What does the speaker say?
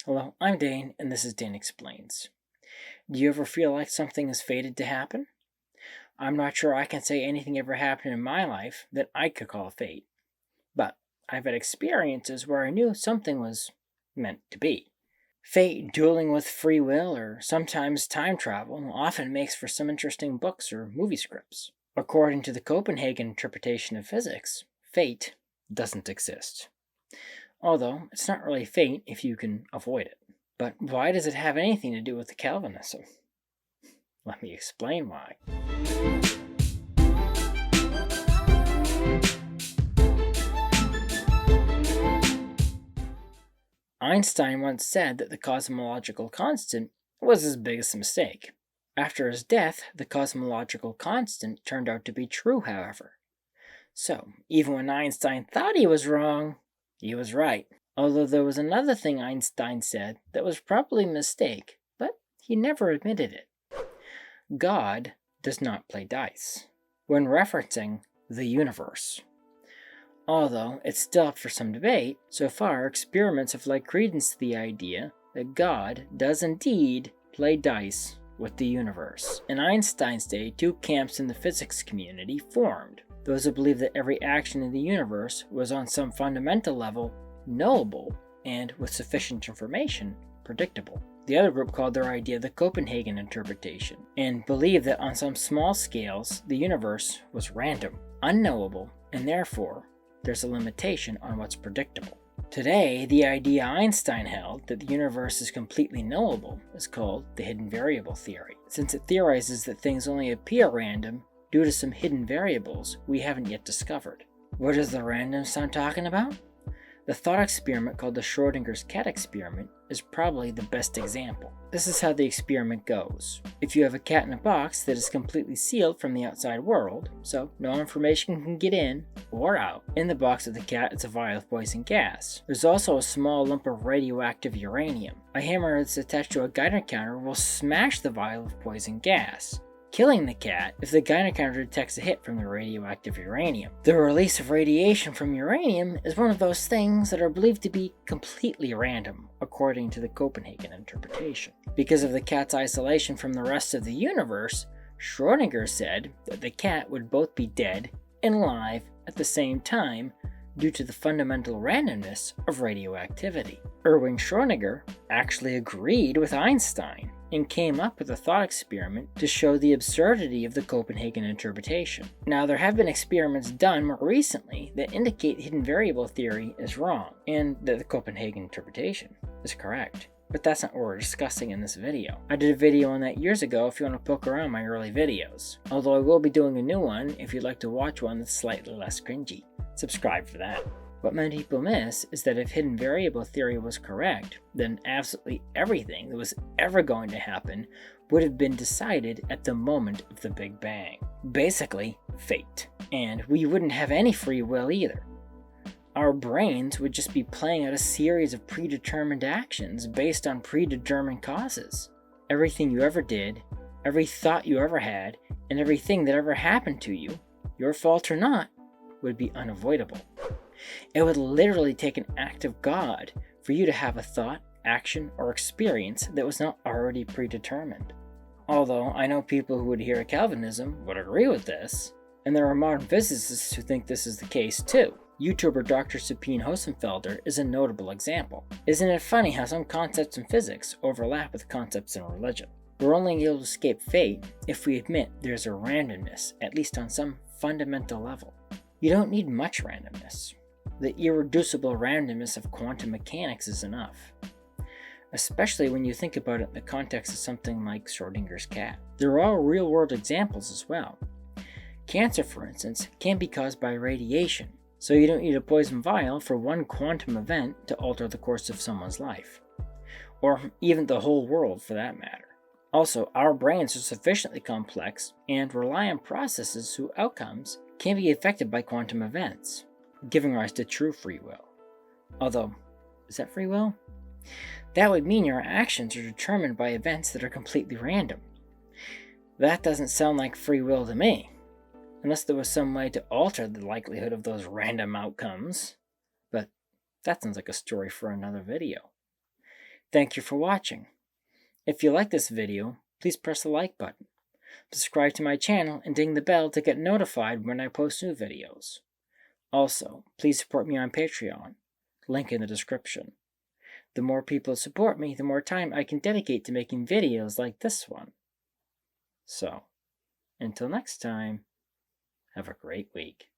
Hello, I'm Dane, and this is Dane Explains. Do you ever feel like something is fated to happen? I'm not sure I can say anything ever happened in my life that I could call fate, but I've had experiences where I knew something was meant to be. Fate, dueling with free will, or sometimes time travel, often makes for some interesting books or movie scripts. According to the Copenhagen interpretation of physics, fate doesn't exist. Although, it's not really fate if you can avoid it. But why does it have anything to do with the Calvinism? Let me explain why. Einstein once said that the cosmological constant was his biggest mistake. After his death, the cosmological constant turned out to be true, however. So, even when Einstein thought he was wrong, he was right. Although there was another thing Einstein said that was probably a mistake, but he never admitted it. God does not play dice when referencing the universe. Although it's still up for some debate, so far experiments have lent credence to the idea that God does indeed play dice with the universe. In Einstein's day, two camps in the physics community formed. Those who believed that every action in the universe was on some fundamental level knowable and, with sufficient information, predictable. The other group called their idea the Copenhagen interpretation, and believed that on some small scales the universe was random, unknowable, and therefore there's a limitation on what's predictable. Today, the idea Einstein held that the universe is completely knowable is called the hidden variable theory, since it theorizes that things only appear random due to some hidden variables we haven't yet discovered. What is the randomness I'm talking about? The thought experiment called the Schrodinger's cat experiment is probably the best example. This is how the experiment goes. If you have a cat in a box that is completely sealed from the outside world, so no information can get in or out, in the box of the cat is a vial of poison gas. There's also a small lump of radioactive uranium. A hammer that's attached to a Geiger counter will smash the vial of poison gas, killing the cat if the Geiger counter detects a hit from the radioactive uranium. The release of radiation from uranium is one of those things that are believed to be completely random, according to the Copenhagen interpretation. Because of the cat's isolation from the rest of the universe, Schrödinger said that the cat would both be dead and alive at the same time due to the fundamental randomness of radioactivity. Erwin Schrödinger actually agreed with Einstein and came up with a thought experiment to show the absurdity of the Copenhagen interpretation. Now, there have been experiments done more recently that indicate hidden variable theory is wrong, and that the Copenhagen interpretation is correct. But that's not what we're discussing in this video. I did a video on that years ago if you want to poke around my early videos. Although I will be doing a new one if you'd like to watch one that's slightly less cringy. Subscribe for that. What many people miss is that if hidden variable theory was correct, then absolutely everything that was ever going to happen would have been decided at the moment of the Big Bang. Basically, fate. And we wouldn't have any free will either. Our brains would just be playing out a series of predetermined actions based on predetermined causes. Everything you ever did, every thought you ever had, and everything that ever happened to you, your fault or not, would be unavoidable. It would literally take an act of God for you to have a thought, action, or experience that was not already predetermined. Although I know people who adhere to Calvinism would agree with this, and there are modern physicists who think this is the case too. YouTuber Dr. Sabine Hossenfelder is a notable example. Isn't it funny how some concepts in physics overlap with concepts in religion? We're only able to escape fate if we admit there's a randomness, at least on some fundamental level. You don't need much randomness. The irreducible randomness of quantum mechanics is enough, especially when you think about it in the context of something like Schrodinger's cat. There are all real-world examples as well. Cancer, for instance, can be caused by radiation, so you don't need a poison vial for one quantum event to alter the course of someone's life, or even the whole world for that matter. Also, our brains are sufficiently complex and rely on processes whose outcomes can be affected by quantum events, giving rise to true free will. Although, is that free will? That would mean your actions are determined by events that are completely random. That doesn't sound like free will to me, unless there was some way to alter the likelihood of those random outcomes. But that sounds like a story for another video. Thank you for watching. If you like this video, please press the like button. Subscribe to my channel and ding the bell to get notified when I post new videos. Also, please support me on Patreon. Link in the description. The more people support me, the more time I can dedicate to making videos like this one. So, until next time, have a great week.